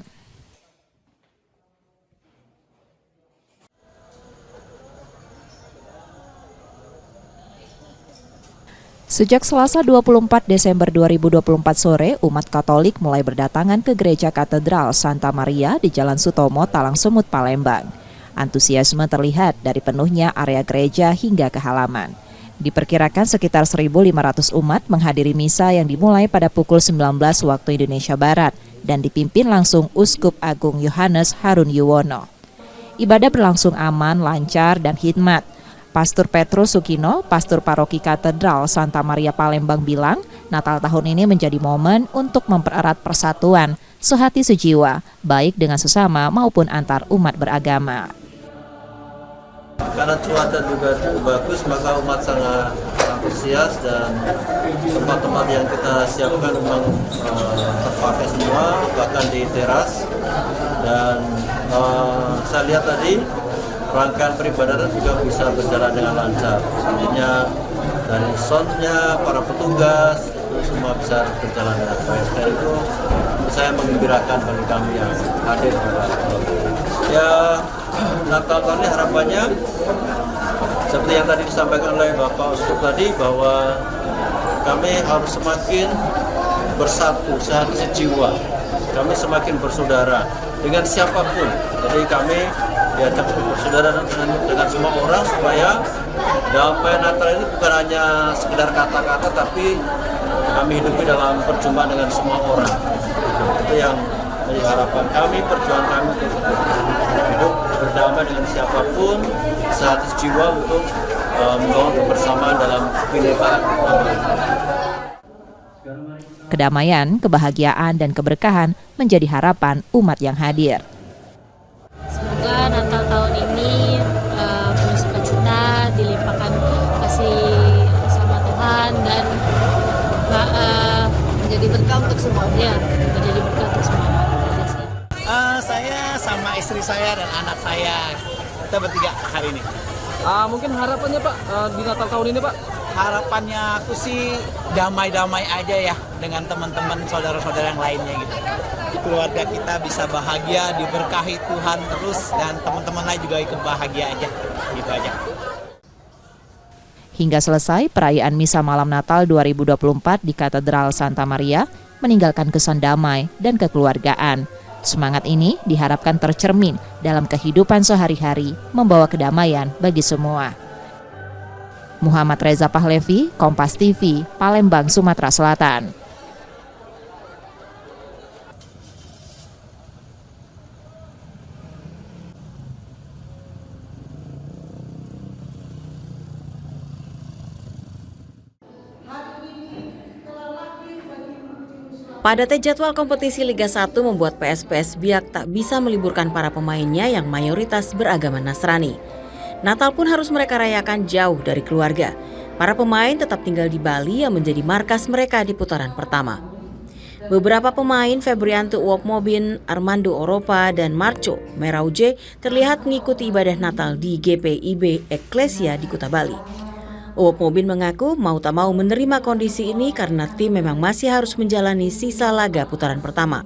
Sejak Selasa 24 Desember 2024 sore, umat Katolik mulai berdatangan ke Gereja Katedral Santa Maria di Jalan Sutomo, Talang Sumut, Palembang. Antusiasme terlihat dari penuhnya area gereja hingga ke halaman. Diperkirakan sekitar 1.500 umat menghadiri misa yang dimulai pada pukul 19 waktu Indonesia Barat dan dipimpin langsung Uskup Agung Yohanes Harun Yuwono. Ibadah berlangsung aman, lancar, dan hikmat. Pastor Petrus Sukino, Pastor Paroki Katedral Santa Maria Palembang bilang, Natal tahun ini menjadi momen untuk mempererat persatuan, sehati sejiwa, baik dengan sesama maupun antar umat beragama. Karena cuaca juga bagus, maka umat sangat antusias dan tempat-tempat yang kita siapkan memang terpakai semua, bahkan di teras. Dan saya lihat tadi, rangkaian peribadatan juga bisa berjalan dengan lancar. Artinya dari soundnya, para petugas itu semua bisa berjalan dengan baik. Dan itu saya menggembirakan bagi kami yang hadir juga. Ya, Natal kali harapannya seperti yang tadi disampaikan oleh Bapak Uskup tadi, bahwa kami harus semakin bersatu, sehati sejiwa. Kami semakin bersaudara dengan siapapun. Jadi kami diajak bersaudara dengan semua orang supaya damai Natal ini bukan hanya sekedar kata-kata, tapi kami hidupi dalam perjumpaan dengan semua orang. Itu yang menjadi harapan kami, perjuangan kami untuk hidup berdamai dengan siapapun, sehati jiwa untuk membangun kebersamaan dalam kebinekaan. Kedamaian, kebahagiaan, dan keberkahan menjadi harapan umat yang hadir. Semoga Natal tahun ini penuh sukacita, dilimpahkan kasih sama Tuhan, dan menjadi berkah untuk semuanya. Menjadi berkah untuk semua. Saya sama istri saya dan anak saya, kita bertiga hari ini. Mungkin harapannya Pak di Natal tahun ini Pak? Harapannya aku sih damai-damai aja ya dengan teman-teman saudara-saudara yang lainnya gitu. Keluarga kita bisa bahagia, diberkahi Tuhan terus, dan teman-teman lain juga ikut bahagia aja, gitu aja. Hingga selesai, perayaan Misa Malam Natal 2024 di Katedral Santa Maria meninggalkan kesan damai dan kekeluargaan. Semangat ini diharapkan tercermin dalam kehidupan sehari-hari, membawa kedamaian bagi semua. Muhammad Reza Pahlevi, Kompas TV, Palembang, Sumatera Selatan. Padatnya jadwal kompetisi Liga 1 membuat PSPS Biak tak bisa meliburkan para pemainnya yang mayoritas beragama Nasrani. Natal pun harus mereka rayakan jauh dari keluarga. Para pemain tetap tinggal di Bali yang menjadi markas mereka di putaran pertama. Beberapa pemain Febrianto Uop Mobin, Armando Oropa, dan Marco Merauje terlihat mengikuti ibadah Natal di GPIB Eklesia di Kuta Bali. Uop Mobin mengaku mau tak mau menerima kondisi ini karena tim memang masih harus menjalani sisa laga putaran pertama.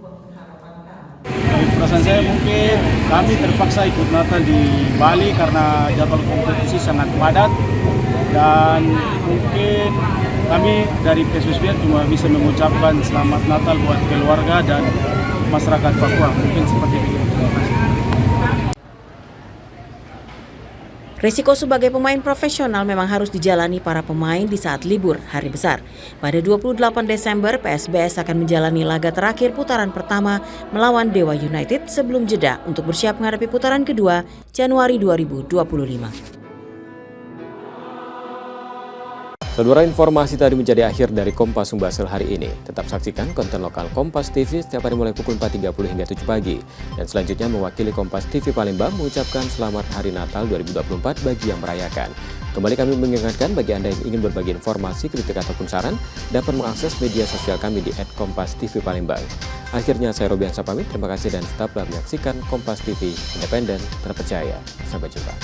Perasaan saya mungkin kami terpaksa ikut Natal di Bali karena jadwal kompetisi sangat padat, dan mungkin kami dari PSBS cuma bisa mengucapkan selamat Natal buat keluarga dan masyarakat Papua. Mungkin seperti itu. Terima kasih. Risiko sebagai pemain profesional memang harus dijalani para pemain di saat libur hari besar. Pada 28 Desember, PSBS akan menjalani laga terakhir putaran pertama melawan Dewa United sebelum jeda untuk bersiap menghadapi putaran kedua Januari 2025. Saudara, informasi tadi menjadi akhir dari Kompas Sumbaksel hari ini. Tetap saksikan konten lokal Kompas TV setiap hari mulai pukul 4.30 hingga 7 pagi. Dan selanjutnya mewakili Kompas TV Palembang mengucapkan selamat Hari Natal 2024 bagi yang merayakan. Kembali kami mengingatkan bagi Anda yang ingin berbagi informasi, kritik ataupun saran, dapat mengakses media sosial kami di @kompastv_palembang. Akhirnya saya Robiansa pamit, terima kasih dan tetaplah menyaksikan Kompas TV, independen, terpercaya. Sampai jumpa.